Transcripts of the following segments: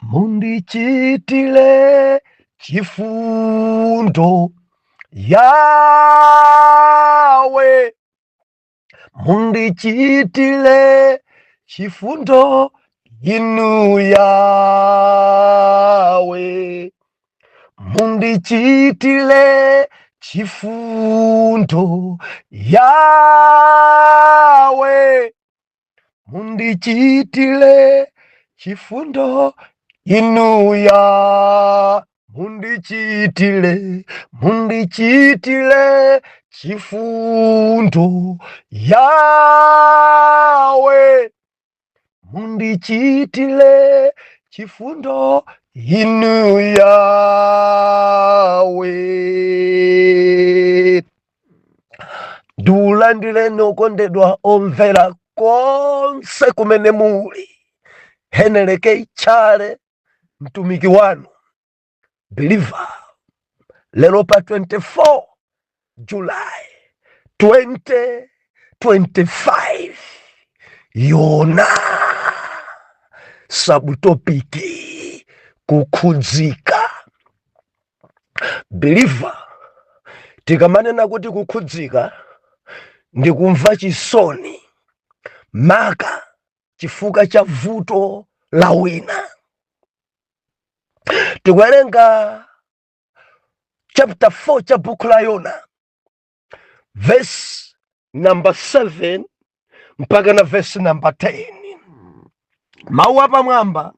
mundichitile chifundo Yawe, mundichitile chifundo inu Yawe, mundichitile chifundo Yawe, mundichitile chifundo inu ya mundichitile chifundo Yawe, mundichitile chifundo inu Yawe. Dulandile nokondedwa omvera konse kumene muli, heneleke ichale mtumiki wanu believer lero pa 24 July 2025 yona sabutopiki kukhudzika. Believer tikamanena kuti kukhudzika ndi kumva chisoni maka chifuka cha vuto la wina. Tikuwerenga chapter 4 cha buku la Yona verse number 7 mpaka na verse number 10. Mawu apamwamba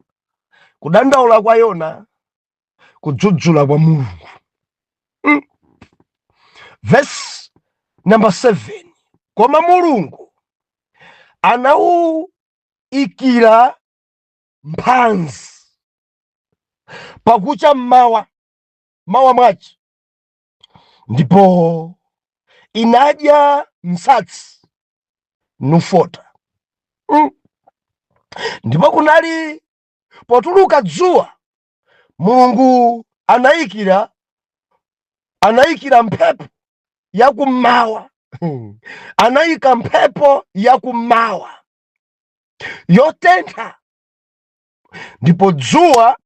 kudandaula kwa Yona, kudzudzula kwa Mulungu. Verse number 7, koma Mulungu anawuikira mphanzi pakucha mawa mwachi, ndipo inadya msatsi nufota. Ndipo kunali potuluka dzuwa, Mulungu anayikira mphepo yakummawa anayika mphepo yakummawa yotentha, ndipo dzuwa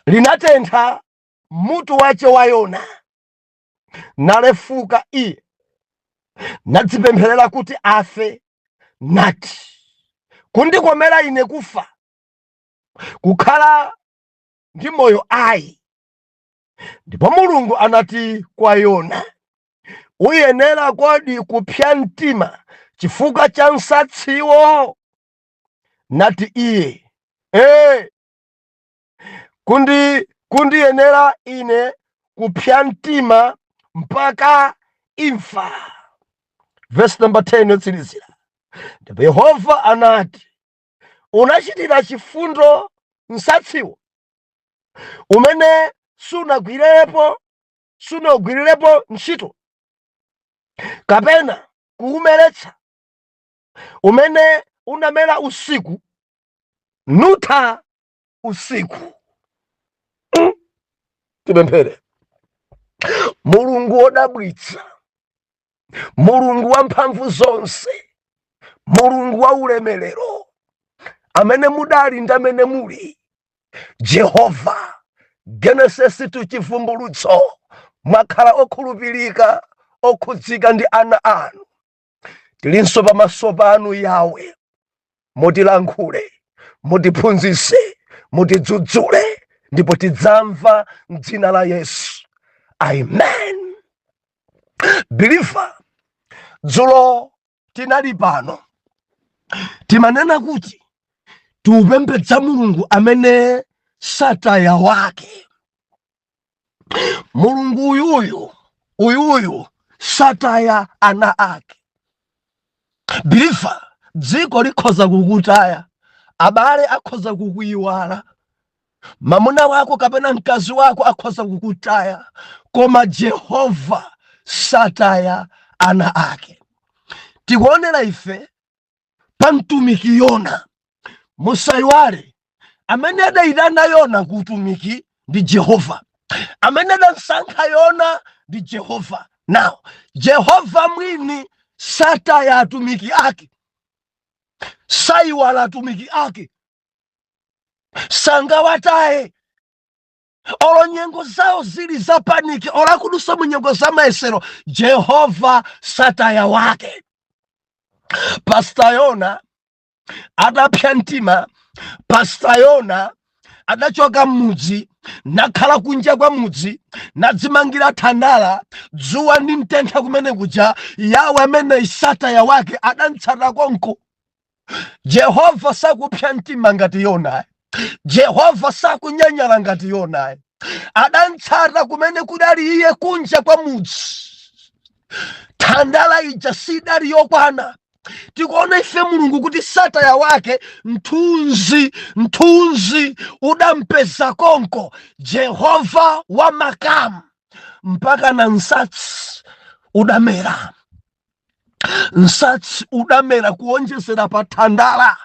linatentha mutu wace wa Yona, nalefuka iye nadzipempherera kuti afe, nati, kundikomera ine kufa, kukhala ndi moyo ayi. Ndipo Mulungu anati kwa Yona, uyenera kodi kupsa mtima chifukwa cha msatsiwo? Nati iye, kundiyenera ine kupsa mtima mpaka imfa. Verse number 10 yotsirizira. Ndipo Yehova anati, unachitira chifundo msatsiwo umene sunagwirirepo ntchito kapena kuumeretsa, umene unamera usiku nutha usiku. Tipemphere. Mulungu wodabwitsa, Mulungu wa mphamvu zonse, Mulungu wa ulemerero, amene mudali ndi amene muli, Jehova, Genesis to chivumbulutso, mwakhala okhulupirika, okhudzika ndi ana anu. Tilinso pamaso panu Yawe, mutilankhule, mutiphunzitse, mutidzudzule, ndipo tidzamva m'dzina la Yesu. Amen. Believer, dzulo tinali pano timanena kuti tiupembedza Mulungu amene sataya wake. Mulungu uyuyu sataya ana ake. Believer, dziko likhoza kukutaya, abale akhoza kukuyiwala, mamuna wako kapena mkazi wako akhoza kukutaya, koma Jehova sataya ana ake. Tikuonera ife pa mtumiki Yona. Musayiwale, amene adayitana Yona kutumiki ndi Jehova, amene adasankha Yona ndi Jehova. Now Jehova mwini sataya atumiki ake, sayiwala atumiki ake. sangawataye olo nyengo zawo zili za paniki ola kudusa mu nyengo za maesero Jehova sataya wake. Pastor Yona adapya mtima, Pastor Yona adachoka mudzi nakhala kunja kwa mudzi nadzimangira thandala dzuwa ndi mtentha kumene kuja Yawe amene isataya wake adantsata konko. Jehova sakupya mtima ngati Yona, Jehova sakunyanyala ngati Yona, adantsata kumene kudali iye kunja kwa mudzi. Thandala ija sidali yokwana. Tikuona ife Mulungu kuti sataya wake mthunzi udampeza konko. Jehova wa makamu mpaka na nsatsi udamera. Nsatsi udamera kuonjezera pa thandala.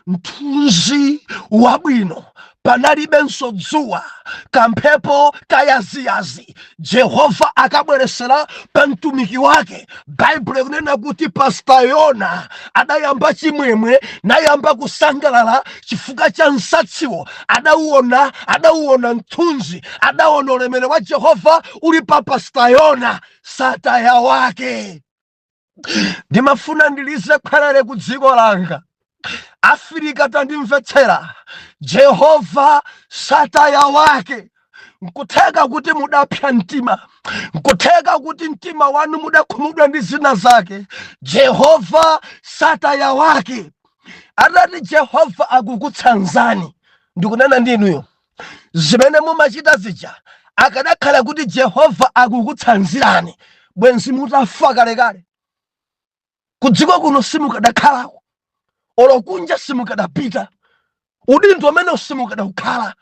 Mthunzi wabwino panalibenso dzuwa, kamphepo kayaziyazi. Jehova akabweresera pa mtumiki wake. Bible kunena kuti Pastor Yona adayamba chimwemwe nayamba kusangalala chifukwa cha nsatsiwo. Adauona mthunzi, adaona ulemerero wa Jehova uli pa Pastor Yona sataya wake. Ndimafuna ndilize khalale ku dziko langa Afrika tandimvetsera. Jehova sataya wake nkutheka kuti mudapya mtima, nkutheka kuti mtima wanu mudakhumudwa ndi zina zake. Jehova sataya wake adati Jehova akukutsanzani. Ndikunena ndinuyo zimene mumachita zija akadakhala kuti Jehova akukutsanzirani bwenzi mutafa kalekale. Kudziko kuno simukadakhalako, olo kunja simukadapita, udindo amene simukadakhala.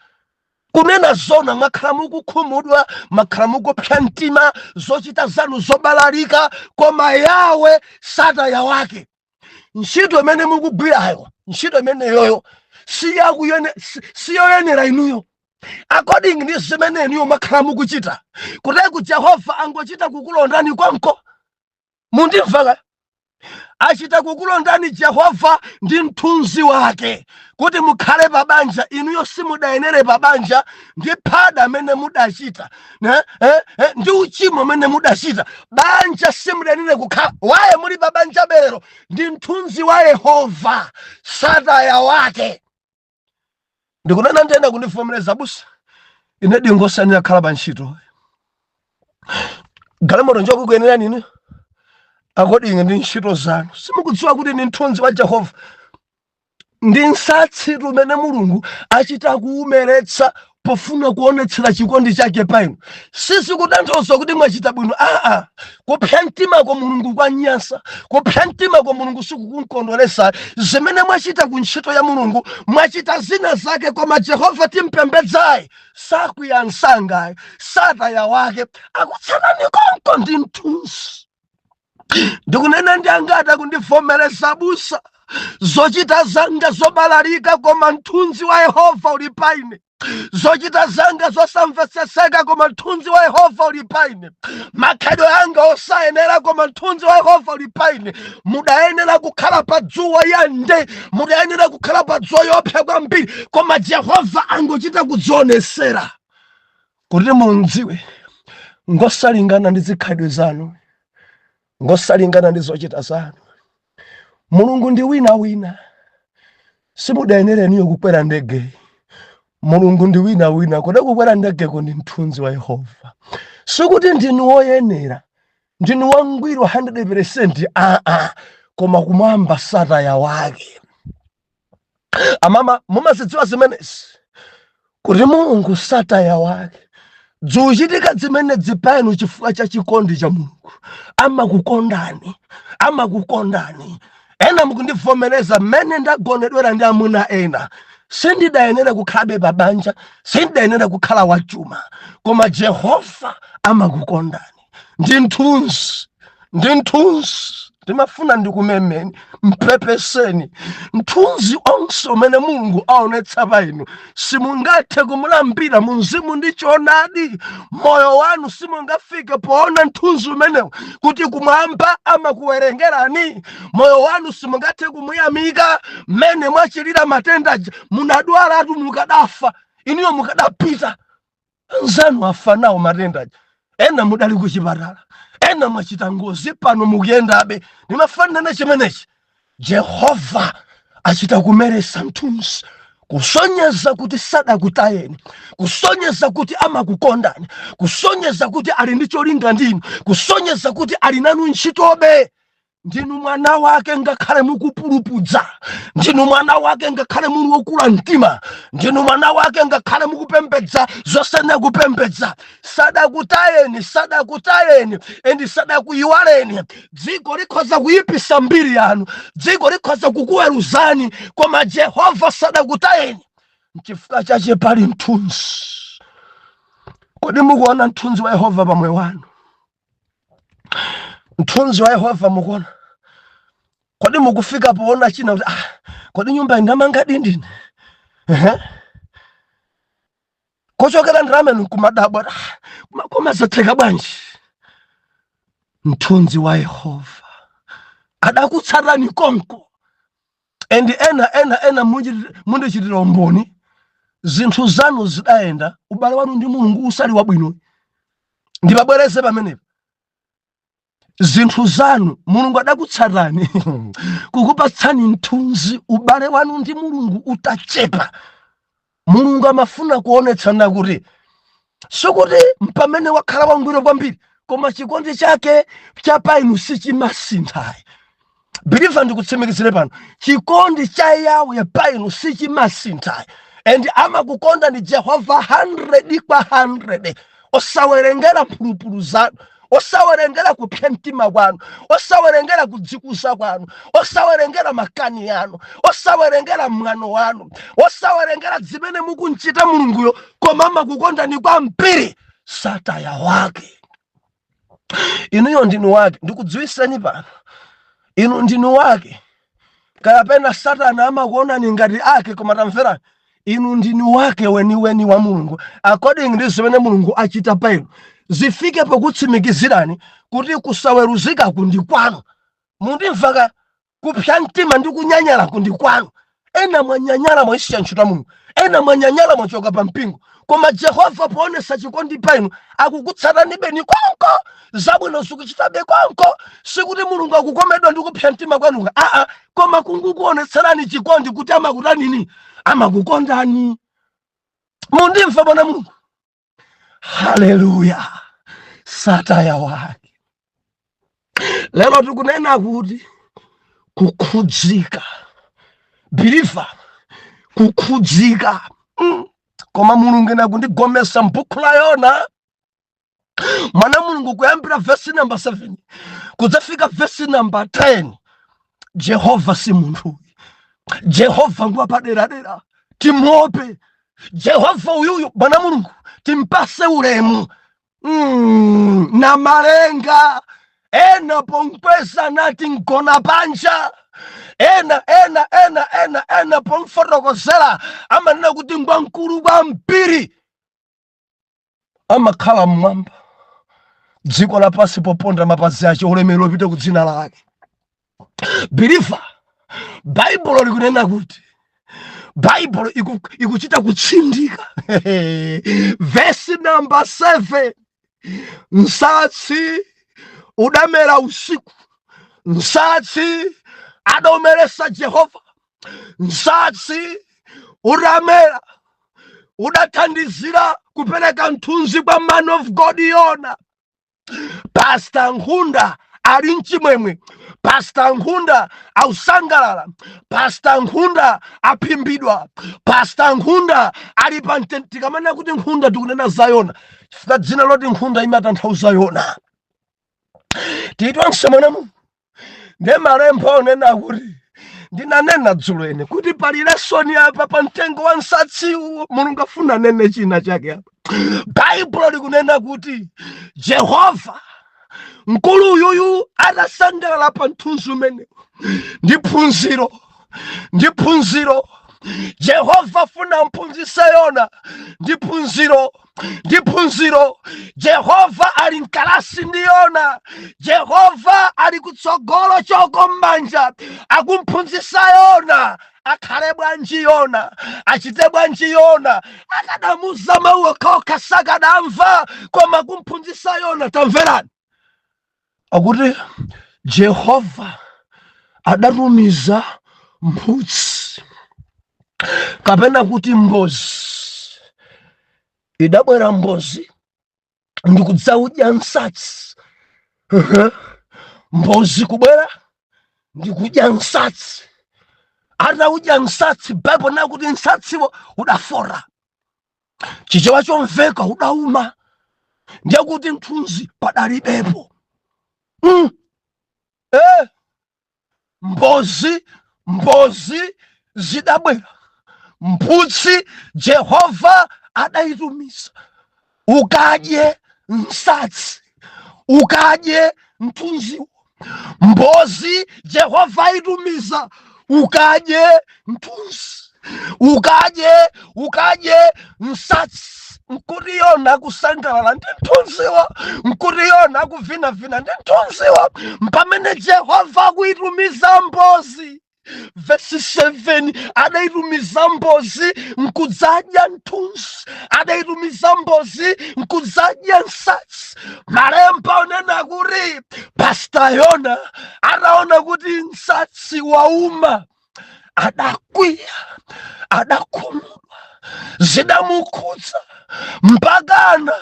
Kunena zona mwakhala mukukhumudwa, mwakhala mukupya mtima, zochita zanu zobalalika, koma Yawe sataya wake ntchito imene mukugwirayo, ntchito imene yoyo siyoyenera inuyo. According ndi zimene inuyo mwakhala mukuchita, kuteko Jehova angochita kukulondani konko. Mundimva? Achita kukulondani Jehova ndi mthunzi wake kuti mukhale pabanja. Inuyo simudayenere pabanja ndi phada amene mudachita ndi uchimo amene mudachita. Banja simudayenere kukhala. Waye muli pabanja bero ndi mthunzi wa Yehova sataya wake. Ndikunena ndiyenda kundivomereza busa ine dingosanira khala pa ntchito galimoto njokukuyenera nini akodi ine ndi ntchito zanu. Simukudziwa kuti ndi mthunzi wa Jehova ndi nsatsi lumene Mulungu achita kuumeretsa pofuna kuonetsera chikondi chake pa inu. Sizikutanthauza kuti mwachita bwino, kupya mtima kwa Mulungu kwa nyansa, kupya mtima kwa Mulungu sikukunkondweresa. Zimene mwachita ku ntchito ya Mulungu mwachita zina zake, koma Jehova timpembedzayi sakuyansanga sataya wake akutsanani konko ndi mthunzi. Ndikunena ndi angata kundivomereza busa zochita zanga zobalalika, koma mthunzi wa Yehova uli pa ine. Zochita zanga zosamvetseseka, koma mthunzi wa Yehova uli pa ine. Makhalidwe anga osayenera, koma mthunzi wa Yehova uli pa ine. Mudayenera kukhala pa dzuwa yande, mudayenera kukhala pa dzuwa yopsa kwambiri, koma Jehova angochita kudzionesera kuti mundziwe ngosalingana ndi zikhalidwe zanu, ngosalingana ndi zochita zanu. Mulungu ndi wina. Simudayenera niyo kukwera ndege. Mulungu ndi wina. Kodi kukwera ndege ndi mthunzi wa Yehova. Sikuti ndinu woyenera, ndinu wangwiro 100%, koma kumwamba sataya wake. Amama mumazidziwa zimenezi kuti Mulungu sataya wake dzuchitika zimene zipanu chifukwa cha chikondi cha Mulungu. Amakukondani. Ena mukundivomereza mmene ndagonedwera ndi amuna ena. Sindidayenera kukhalabe pabanja, sindidayenera kukhala wachuma, koma Jehova amakukondani. Ndi mthunzi timafuna ndikumemeni mpepeseni mthunzi onse umene Mulungu aonetsa pa inu simungathe kumulambira mu mzimu ndi choonadi. Moyo wanu simungafike poona mthunzi umenewu kuti kumwamba amakuwerengerani. Moyo wanu simungathe kumuyamika mmene mwachilira matenda munadwala atu mukadafa iniyo mukadapita nzanu afa nawo matenda ena mudali kuchipatala ena mwachita ngozi pano mukuyendabe. Nimafanana chimenechi Jehova achita kumeresa mthunzi kusonyeza kuti sadakutayeni, kusonyeza kuti amakukondani, kusonyeza kuti ali ndi cholinga ndinu, kusonyeza kuti ali nanu ntchitobe. Ndinu mwana wake ngakhale mukupulupudza, ndinu mwana wake ngakhale muli wokula mtima, ndinu mwana wake ngakhale mukupembedza zosene kupembedza. Sadakutayeni endi sadakuyiwaleni. Dziko likhoza kuyipisa mbiri yanu, dziko likhoza kukuweruzani, koma Jehova sadakutayeni. N'chifukwa chache pali mthunzi. Kodi mukuona mthunzi wa Yehova pamwe wanu? Mthunzi wa Yehova mukuona? Kodi mukufika poona china kuti kodi nyumba indamanga dindini? Kochokera ndrame nkumadabwa koma zatheka bwanji? Mthunzi wa Yehova adakutsatani konko. Endi ena mundichitira umboni zinthu zanu zidayenda, ubale wanu ndi Mulungu usali wabwino. Ndibabwereze pamenepo. Zinthu zanu Mulungu adakutsatani kukupatsani mthunzi, ubale wanu ndi Mulungu utachepa. Mulungu amafuna kuonetsana kuti sokuti mpamene wakhala wangwiro kwambiri koma chikondi chake chapa inu sichimasinthayi. Believe ndikutsimikizire pano, chikondi cha Yahweh pa inu sichimasinthayi. And amakukonda ni Jehova 100 kwa 100. Osawerengera mphulupulu zanu, osawerengera kupya mtima kwanu, osawerengera kudzikuza kwanu, osawerengera makani yanu, osawerengera mwano wanu, osawerengera zimene mukunchita Mulunguyo, koma amakukonda ni kwa mpiri sataya wake. Inuyo ndinu wake. Ndikudziwiseni pano, inu ndinu wake. Kapena Satana amakuona ni ngati ake, koma tamvera, inu ndinu wake weni wa Mulungu. According ndi zimene Mulungu achita pa inu, zifike pokutsimikizirani kuti kusaweruzika kundi kwanu. Mundimvaka kupya mtima ndi kunyanyala kundi kwanu. Ena mwanyanyala mwaisiya ntchito ya Mulungu, ena mwanyanyala mwachoka pa mpingo, koma Jehova poonesa chikondi pa inu akukutsatani beni konko, zabwino zikuchitabe konko. Sikuti Mulungu akukomedwa ndi kupya mtima kwanu, koma kungukuonetserani chikondi kuti amakutanini, amakukondani. Mundimva bwana Mulungu? Haleluya. Sataya wake. Lero tikunena kuti kukhudzika. Believer, kukhudzika. Koma Mulungu ena kundigomesa m'buku la Yona. Mwana Mulungu kuyambira verse number 7 kudzafika verse number 10. Jehova si munthu. Jehova ngwa padera. Timope. Jehova uyuyu mwana Mulungu timpase ulemu. Na malenga. Ena pomkwesa nati ngona panja. Ena pomfotokozera amanena kuti ngwa mkulu wa mpiri. Amakhala mmwamba. Dziko lapasi poponda mapazi ache ulemerero upite ku dzina lake. Believer, Bible likunena kuti Bible ikuchita kutsindika. Verse number 7. Msatsi udamera usiku. Msatsi adomeresa Jehova. Msatsi udamera udathandizira kupereka mthunzi kwa man of God Yona. Pastor Nkunda ali mchimwemwe. Pastor Nkunda ausangalala. Pastor Nkunda apimbidwa. Pastor Nkunda ali pantenti. Kamana kuti Nkunda tikunena za Yona, chifukwa dzina loti Nkunda imatanthauza Yona. Tiitwa msemana mu ndemalemba onena kuti ndinanena dzulo ene kuti pali lesoni apa pa mtengo wa msatsi. Mulungu afuna nene china chake apa. Bible likunena kuti Jehova mkulu yuyu adasangalala pa mthunzi umene. Ndi phunziro Jehova funa mphunzitse Yona. Ndi phunziro Jehova ali mkalasi ndi Yona. Jehova ali kutsogolo choko m'manja akumphunzitsa Yona. Akhale bwanji Yona, achite bwanji Yona, akadamuza mawu okha sakadamva, koma kumphunzitsa Yona. Tamverani akuti Jehova adatumiza mphutsi kapena kuti mbozi. Idabwera mbozi ndikudzadya nsatsi. Mbozi kubwera ndikudya nsatsi. Atadya nsatsi, Bible nakuti nsatsiwo udafora, chichewa chomveka udauma. Ndiye kuti mthunzi padalibepo. Mbozi zidabwera, mphutsi Jehova adayitumiza. Ukadye nsatsi, ukadye mthunziwo. Mbozi Jehova ayitumiza, ukadye mthunzi, ukadye nsatsi. Mkuti Yona kusangalala ndi mthunziwa, mkuti Yona kuvinavina ndi mthunziwa. Mpamene Jehova akuyitumiza mbozi, verse 7, adayitumiza mbozi nkudzadya mthunzi, adayitumiza mbozi nkudzadya nsatsi. Malemba onena kuti Pastor Yona anaona kuti nsatsi wauma, adakwiya, adakhumudwa, zidamukhudza mpakana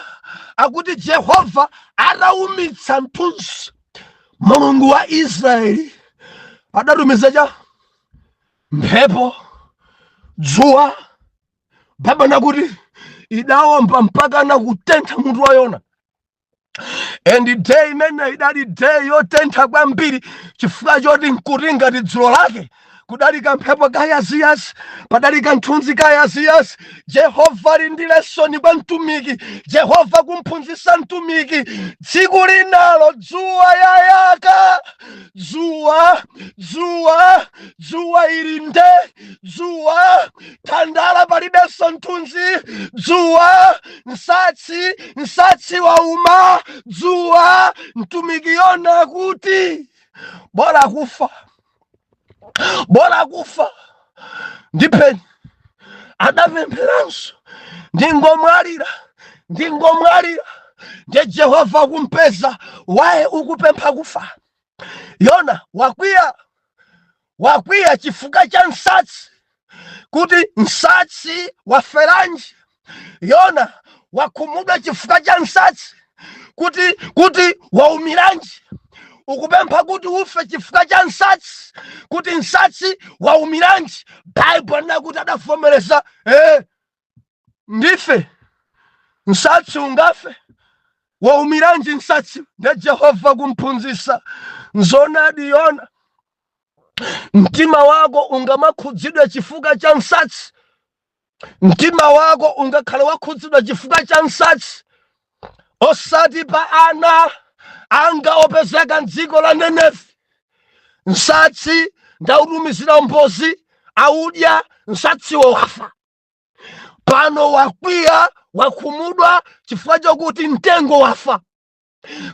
akuti Jehova adaumitsa mthunzi. Mulungu wa Israeli adatumiza cha mphepo, dzuwa. Baba nakuti idawomba mpakana kutentha mutu wa Yona. And day imene idali day yotentha kwambiri, chifukwa choti nkuti ngati dzulo lake kudali kamphepo kayasiyasi, padali kanthunzi kayasiyasi. Jehova ali ndi lesoni kwa mtumiki, Jehova kumphunzitsa mtumiki. Tsiku linalo dzuwa yayaka, dzuwa ili nde, dzuwa thandala palibenso mthunzi, dzuwa nsatsi wauma, dzuwa. Mtumiki Yona kuti bora kufa ndipeni. Adapempheranso ndingomwalira. Ndiye Jehova kumpeza, waye ukupempha kufa? Yona wakwiya chifukwa cha nsatsi, kuti nsatsi waferanji. Yona wakhumudwa chifukwa cha nsatsi, kuti waumiranji. Ukupempha kuti ufe chifukwa cha nsatsi, kuti nsatsi waumiranji. Bible nakuti adavomereza, ndife. Nsatsi ungafe, waumiranji nsatsi. Ndiye Jehova kumphunzitsa, nzonadi Yona, mtima wako ungamakhudzidwe chifukwa cha nsatsi. Mtima wako ungakhale wakhudzidwa chifukwa cha nsatsi, osati pa ana anga opezeka m'dziko la Nenevi. Nsatsi ndautumizira mbozi, audya nsatsiwo wafa. Pano wakwiya, wakhumudwa chifukwa chokuti mtengo wafa.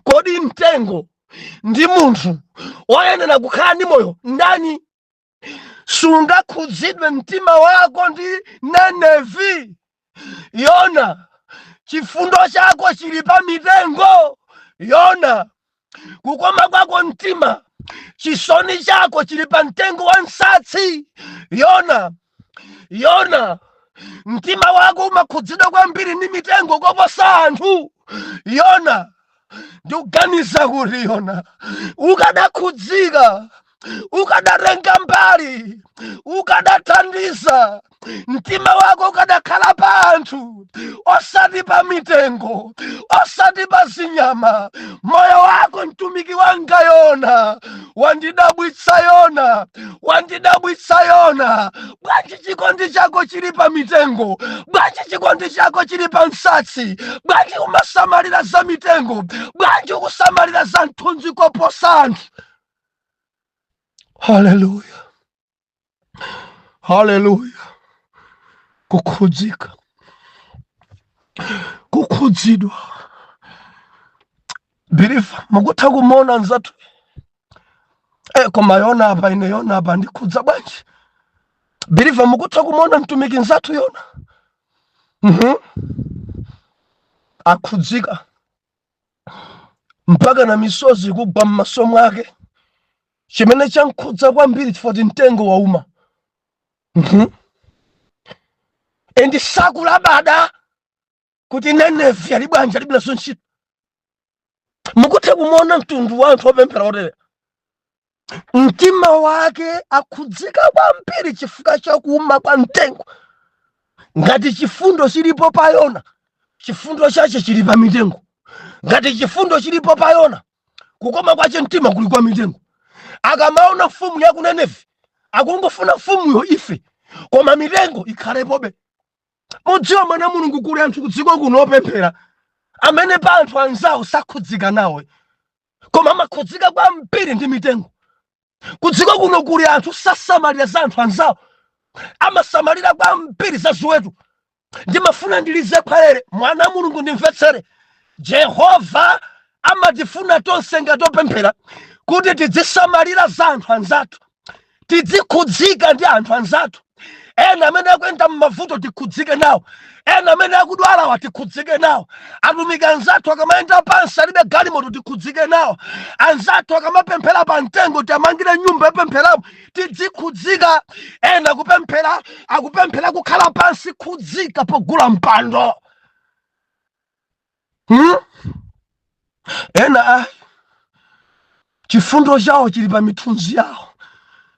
Kodi mtengo ndi munthu oyenera kukhala ndi moyo ndani? Sungakhudzidwe mtima wako ndi Nenevi. Yona, chifundo chako chili pa mitengo. Yona, kukoma kwako mtima, chisoni chako chili pa mtengo wa nsatsi. Yona, mtima wako umakhudzidwa kwambiri ndi mitengo koposa anthu. Yona, ndikuganiza kuti Yona ukadakhudzika ukadarenga mbali, ukadathandiza, mtima wako ukadakhala pa anthu osati pa mitengo, osati pa zinyama. Moyo wako mtumiki wanga Yona, wandidabwitsa Yona, wandidabwitsa Yona. Bwanji chikondi chako chili pa mitengo, bwanji chikondi chako chili pa msatsi, bwanji umasamalira za mitengo, bwanji ukusamalira za mthunzi koposa anthu. Haleluya, haleluya. Kukhudzika, kukhudzidwa. Bilifa mukutha kumona nzathu koma Yona apa, ine Yona apa ndikhudza bwanji. Bilifa mukutha kumona mtumiki nzathu Yona akhudzika mpaka na misozi kugwa m'maso mwake, chimene chankhudza kwambiri chifukwa mtengo wauma. Endi sakulabada kuti Nineve ali bwanji alibilaso ntchito. Mukutha kumona mtundu wa anthu opemphera otere mtima wake akhudzika kwambiri chifukwa cha kuuma kwa mtengo. Ngati chifundo chilipo pa Yona, chifundo chache chili pa mitengo. Ngati chifundo chilipo pa Yona, kukoma kwache mtima kuli kwa mitengo. Akamaona mfumu ya ku Nineve akungofuna mfumuyo ife, koma mitengo ikhalepobe. Mudziwa mwana Mulungu kuli anthu kudziko kuno opemphera amene pa anthu anzawo sakhudzika nawe, koma amakhudzika kwambiri ndi mitengo. Kudziko kuno kuli anthu sasamalira za anthu anzawo, amasamalira kwambiri za ziweto. Ndimafuna ndilize khwalere mwana Mulungu ndimvetsere. Jehova amatifuna tonse ngati opemphera kuti tidzisamalira za anthu anzathu, tidzikhudzika ndi anthu anzathu. Ena amene akuyenda m'mavuto tikhudzike nawo, ena amene akudwala tikhudzike nawo. Atumiki anzathu akamayenda pansi alibe galimoto tikhudzike nawo. Anzathu akamapemphera pa mtengo tiamangire nyumba yopempheramo tidzikhudzika. Ena akupemphera kukhala pansi, khudzika pogula mpando. Ena chifundo chawo chili pa mithunzi yawo.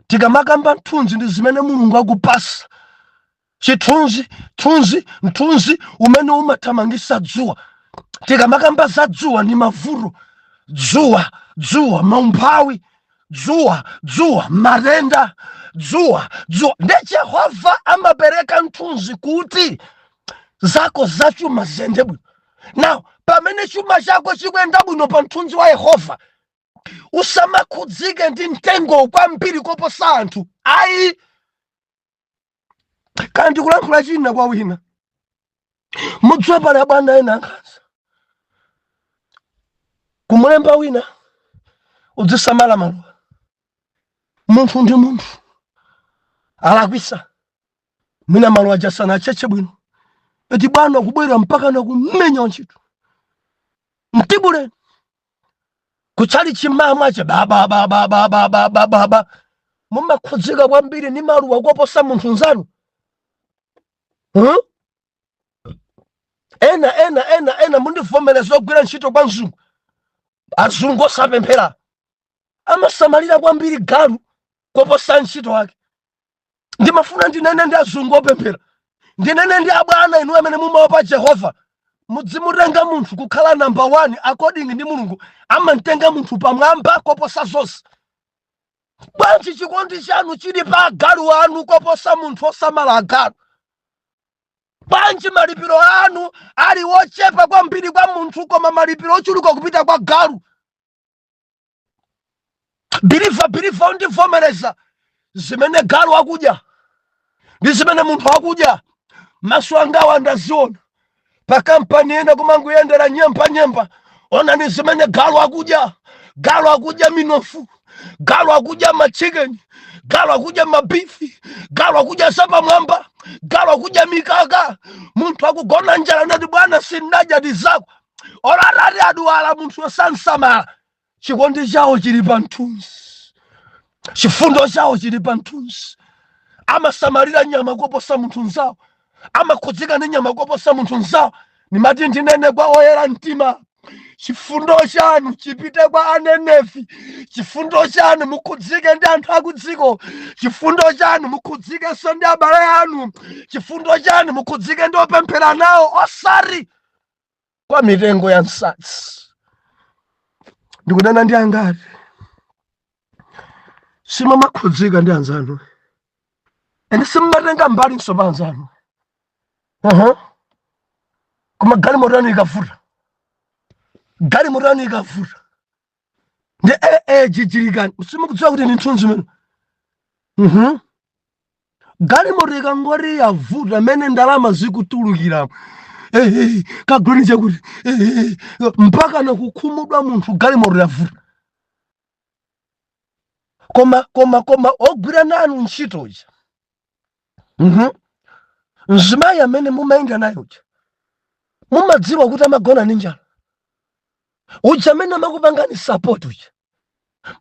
Tikamakamba mthunzi ndi zimene Mulungu akupasa. Mthunzi umene umathamangisa dzuwa. Tikamakamba za dzuwa ndi mavuto, dzuwa maumphawi, dzuwa matenda, dzuwa. Ndi Yehova amapereka mthunzi kuti zako zachuma ziyende bwino. Now pamene chuma chako chikuyenda bwino pa mthunzi wa Yehova, usamakhudzike ndi mtengo kwambiri koposa anthu. Ayi, kandi kulankhula china kwa wina. Mudziwa pali abwana ena ankhanza. Kumulemba wina udzisamala maluwa. Munthu ndi munthu alakwisa, mwina maluwa jasana acheche bwino, eti bwana kubwera mpaka na kumenya ntchito. Mtibuleni kuchali chimamwa che baba mumakhudzika kwambiri ni maluwa koposa munthu nzanu. Ena mundivomereza ogwira ntchito kwa mzungu. Azungu osapemphera amasamalira kwambiri galu koposa ntchito wake. Ndimafuna ndinene ndi azungu opemphera, ndinene ndi abwana inu amene mumaopa Jehova. Mudzimutenga munthu kukhala number 1 according ndi Mulungu, amantenga munthu pamwamba koposa zonse. Bwanji chikondi chanu chili pa agalu anu koposa munthu osamala agalu. Bwanji malipiro anu ali wochepa kwambiri kwa munthu koma malipiro ochuluka kupita kwa galu. Biliva undivomereza zimene galu akudya ndi zimene munthu akudya. Maso angawa ndaziona pa kampani ena kumanguyendera nyempa. Ona ni zimene galu akudya. Galu akudya minofu, galu akudya machikeni, galu akudya mabifi, galu akudya zapamwamba, galu akudya mikaka. Munthu akugona njala nati bwana sinadya ndi zako. Orarari adwala munthu osansamala. Chikondi chawo chili pa mthunzi, chifundo chawo chili pa mthunzi. Amasamalira nyama koposa munthu nzawo, amakhudzika ndi nyama koposa munthu nzawo. Nimati ndinene kwa oyera mtima, chifundo chanu chipite kwa anenefi, chifundo chanu mukhudzike ndi anthu akudziko, chifundo chanu mukhudzikenso ndi abale anu, chifundo chanu mukhudzike ndi opemphera nawo osati kwa mitengo ya nsatsi. Ndikunena ndi angati simumakhudzika ndi anzanu ende simumatenga mbali nsopa anzanu. Koma galimoto yanu ikavuta, galimoto yanu ikavuta ndi jijirikani, simukudziwa kuti ndi nthunzi mene. Galimoto ikangoti yavuta mene ndalama zikutulukiramo, kagulitse kuti mpaka nakukhumudwa munthu galimoto yavuta. Koma ogwira nanu ntchito ija, mzimayi amene mumayenda nayo uja, mumadziwa kuti amagona ndi njala, uja amene amakupangani support uja,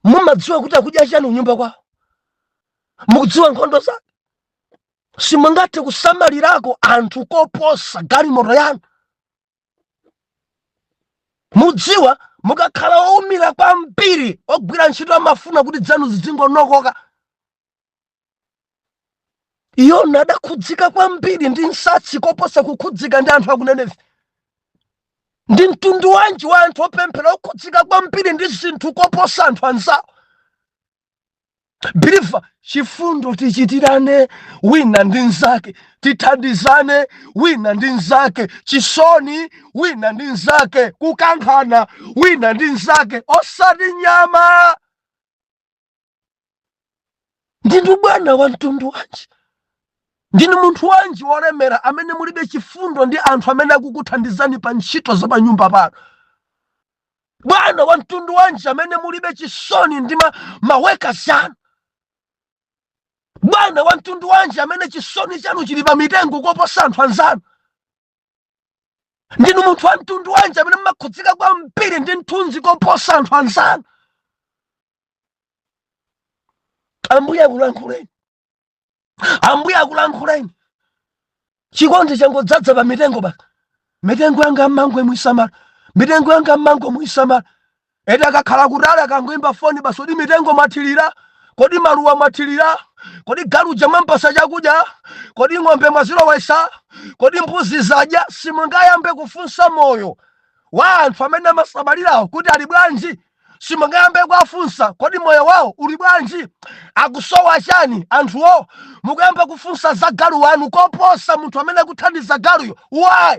mumadziwa kuti akudya chani kunyumba kwawo, mukudziwa nkhondo zake. Simungathe kusamalirako anthu koposa galimoto yanu. Mudziwa mukakhala owumira kwambiri ogwira ntchito amafuna kuti dzanu zizingonokoka. Yona adakhudzika kwambiri ndi nsatsi koposa kukhudzika ndi anthu akunenefi. Ndi mtundu wanji wa anthu opemphera okhudzika kwambiri ndi zinthu koposa anthu anzawo. Biliva, chifundo tichitirane wina ndi nzake, tithandizane wina ndi nzake, chisoni wina ndi nzake, kukankhana wina ndi nzake, osati nyama. Ndinu bwana wa mtundu wanji? Ndinu munthu wanji wolemera amene mulibe chifundo ndi anthu amene akukuthandizani pa ntchito za panyumba pano? Bwana wa mtundu wanji amene mulibe chisoni ndi maworkers anu? Bwana wa mtundu wanji amene chisoni chanu chili pa mitengo koposa anthu anzanu? Ndinu munthu wa mtundu wanji amene mmakhudzika kwambiri ndi mthunzi koposa anthu anzanu? Ambuye akulankhuleni, Ambuye akulankhuleni. Chikondi changodzaza pa mitengo basi. Mitengo yanga mangwe muisamala, mitengo yanga mangwe muisamala. Ede akakhala kutali akangoimba foni basi, kodi mitengo mathilira, kodi maluwa mathilira, kodi galuja mampasa chakudya, kodi ng'ombe mwazilowesa, kodi mbuzi zadya. Simungayambe kufunsa moyo wa anthu amene amasamalirawo kuti ali bwanji. Simungayambe kuwafunsa kodi moyo wawo uli bwanji, akusowa chani anthuwo. Mukuyamba kufunsa za galu wanu koposa munthu amene akuthandiza galuyo. Why?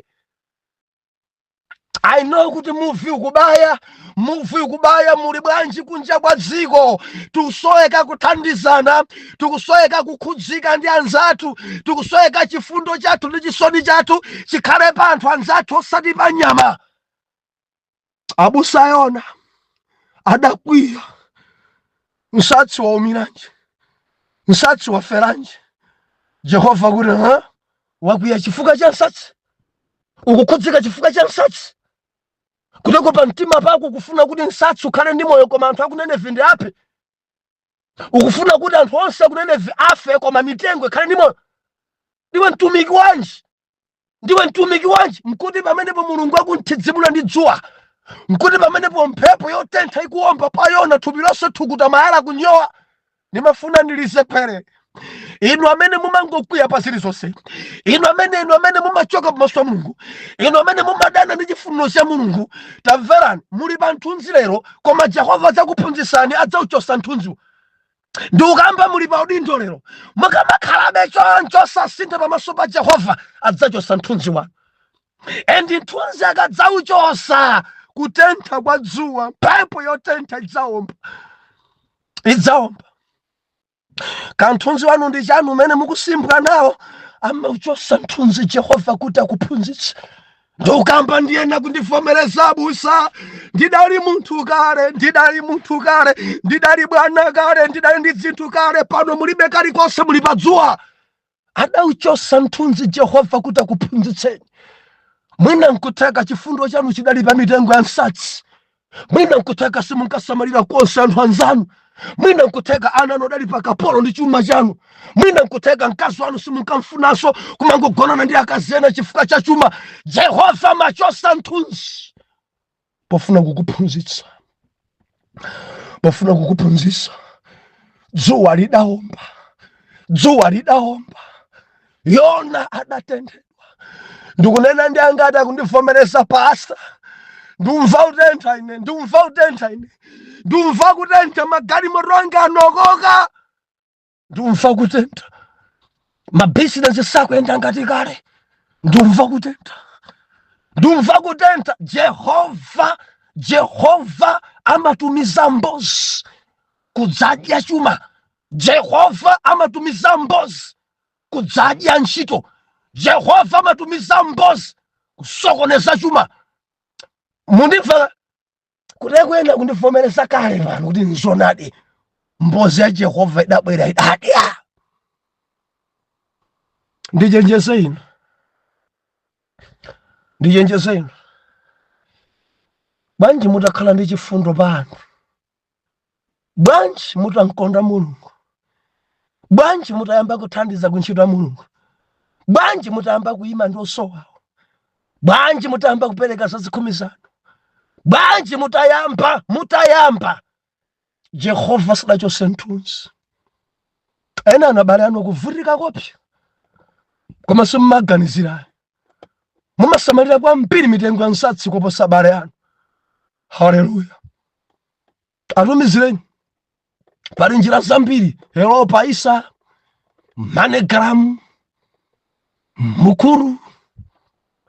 I know kuti muvi ukubaya muli bwanji kunja kwa dziko. Tikusoeka kuthandizana, tikusoeka kukhudzika ndi anzathu, tikusoeka chifundo chathu ndi chisoni chathu chikhale pa anthu anzathu osati pa nyama. Abusa Yona adakwiya, nsatsi waumiranji, nsatsi waferanji. Jehova kuti wakwiya chifukwa cha nsatsi, ukukhudzika chifukwa cha nsatsi. Kuteko pa mtima pako kufuna kuti nsatsi ukhale ndi moyo koma anthu akunenevi ndi ape. Ukufuna kuti anthu onse akunenevi afe koma mitengo ikhale ndi moyo. Ndiwe mtumiki wanji? Ndiwe mtumiki wanji? Nkuti pamenepo Mulungu akunthizimula ndi dzuwa, nkuti pamenepo mphepo yotentha ikuwomba pa Yona thupi lonse thukuta mayala kunyowa. Ndimafuna ndilize kwere. Inu amene mumangokwiya pa zilizonse, inu amene mumachoka pamaso pa Mulungu, inu amene mumadana ndi chifuniro cha Mulungu, tamverani, muli pa nthunzi lero, koma Yehova adzakuphunzitsani, adzauchosa nthunziwo. Ndi ukamba muli pa udindo lero, mukamakhalabe choncho osasintha pamaso pa Yehova, adzachosa nthunzi wanu. Endi nthunzi akadzauchosa, kutentha kwa dzuwa, mphepo yotentha idzawomba. Kanthunzi wanu ndi chanu umene mukusimbwa nawo, amauchosa nthunzi Yehova kuti akuphunzitse. Ndokamba ndiyena kundivomereza abusa, ndidali munthu kale, ndidali bwana kale, ndidali ndi zinthu kale, pano mulibe kalikonse, muli pa dzuwa. Adauchosa nthunzi Yehova kuti akuphunzitseni. Mwina nkutheka chifundo chanu chidali pa mitengo ya nsatsi, mwina nkutheka simunkasamalira konse anthu anzanu, mwina nkutheka ana anodali pa kapolo ndi chuma chanu, mwina nkutheka mkazi wanu simunkamfunanso kumangogonana ndi akazi ena chifukwa cha chuma. Yehova amachosa nthunzi pofuna kukuphunzitsa, pofuna kukuphunzitsa. Dzuwa lidaomba, dzuwa lidaomba, Yona adatendedwa. Ndikunena ndi angati akundivomereza pasta. Ndumva utentha ine, ndumva utentha ine, ndumva kutentha magalimoto anga anokoka, ndumva kutentha mabizinesi sakuyenda ngati kale, ndumva kutentha, ndumva kutentha. Jehova amatumiza mbuzi kudzadya chuma, Jehova amatumiza mbuzi kudzadya ntchito, Jehova amatumiza mbuzi kusokoneza chuma. Mundimva kutekwenda kundivomereza kale vanhu kuti nzonadi mbuzi ya Jehova idabwera idadya. Ndichenjeze inu, ndichenjeze inu. Bwanji mutakhala ndi chifundo pa anthu, bwanji mutankonda Mulungu, bwanji mutayamba kuthandiza kuntchito ya Mulungu, bwanji mutayamba kuyima ndi osowawo, bwanji mutayamba kupereka zazikhumi zanu, bwanji mutayamba Jehova sadachose mthunzi. Ena anabale anu kuvutika kopya, koma simmaganizira, mumasamalira kwambiri mitengo ya nsatsi kuposa abale anu. Haleluya. Atumizireni, pali njira zambiri, Hello Paisa, MoneyGram, Mukuru,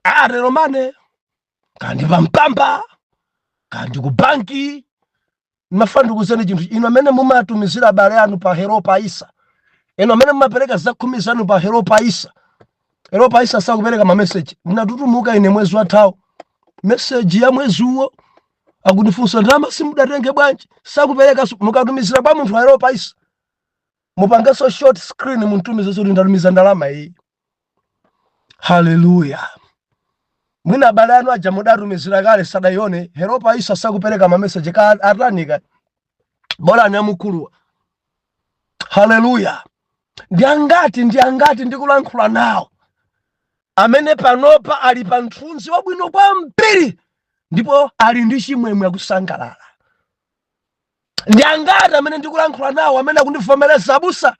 Airtel Money, kandi pampamba, kandi ku banki. Mafandi kuzeni chinthu ino amene mumatumizira abale anu pa Hello Paisa, ino amene mumapereka zakhumi zanu pa Hello Paisa. Hello Paisa sakupereka ma message. Munatutumuka ine mwezi wathawu, message ya mwezi uwo akunifunsa ndalama simudatenge bwanji, sakupereka. Mukatumizira kwa munthu wa Hello Paisa, mupangeso short screen muntumize zoti ndatumiza ndalama iyi. Haleluya. Mwina abale anu aja mudatumizira kale sadaione, Hello Paisa sakupereka ma message ka atanika bora nyamukulu. Haleluya. Ndi angati ndikulankhula nawo amene panopa ali pa mthunzi wabwino kwambiri ndipo ali ndi chimwemwe akusangalala. Ndi angati amene ndikulankhula nawo amene akundivomereza abusa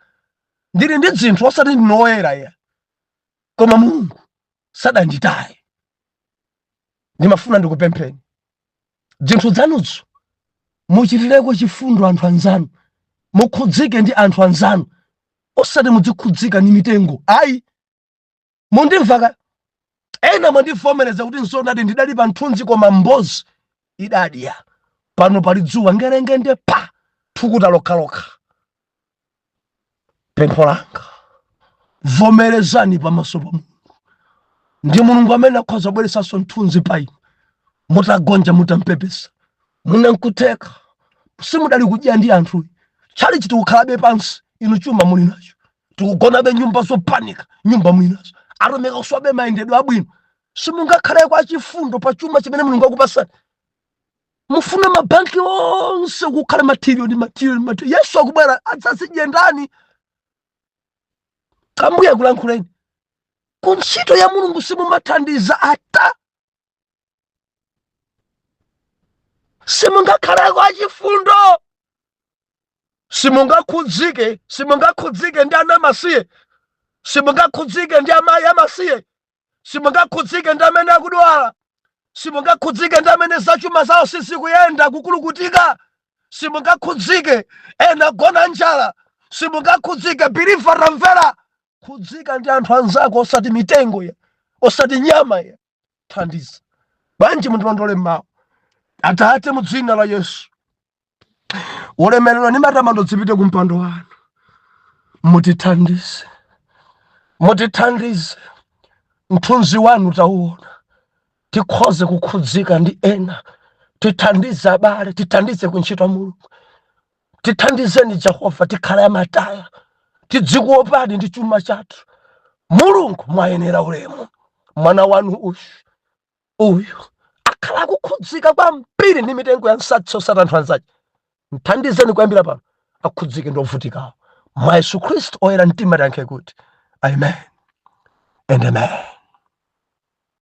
ndili ndi zinthu osati ndinoyera ya, koma Mulungu sadanditaye. Ndimafuna ndikupempheni, zinthu zanuzo muchitireko chifundo anthu anzanu, mukhudzike ndi anthu anzanu, osati muzikhudzika ni mitengo. Ayi, mundimvaka ena mwandivomereza kuti nsonadi ndidali pa mthunzi koma mbozi idadya. Pano pali dzuwa ngerengende pa thukuta lokhalokha. Pempho langa, vomerezani pamaso pa Mulungu. Ndi Mulungu amene akhoza kubweretsanso mthunzi pa inu. Mutagonja mutampepesa, munankuteka, simudali kudya ndi anthu. Chali chitikukhalabe pansi, inu chuma muli nacho. Tikugonabe nyumba zopanika, nyumba muli nazo. Atomeka kuswabe mayendedwe abwino, simungakhale kwa chifundo pa chuma chimene Mulungu akupasani. Mufuna mabanki onse kukhale matiriyoni. Yesu akubwera adzazidye ndani? Kambuya kulankhuleni, kuntchito ya Mulungu simumathandiza ata. Simungakhale kwa chifundo, simungakhudzike ndi ana amasiye, simungakhudzike ndi amayi amasiye, simungakhudzike ndi amene akudwala, simungakhudzike ndi amene zachuma zawo sizikuyenda kukulukutika, simungakhudzike ena gona njala, simungakhudzike biliva ramvera. Khudzika ndi anthu anzako, osati mitengo ya, osati nyama ya. Thandiza. Bwanji mundilondole mmawa. Atate mu dzina la Yesu, ulemerero ni matamando zipite ku mpando wanu. Mutithandize, mutithandize, mthunzi wanu tauona, tikhoze kukhudzika ndi ena. Tithandize abale, tithandize kuntchito Mulungu, tithandizeni Jehova, tikhale amataya, tidzikuopadi ndi chuma chathu. Mulungu mwayenera ulemu. Mwana wanu uyu akhala kukhudzika kwambiri ndi mitengo ya nsatsi osati anthu anzake. Mthandizeni kuyambira pano akhudzike ndi ovutikawo. Mwa Yesu Khristu oyera mtima tiyankhe kuti amen and amen.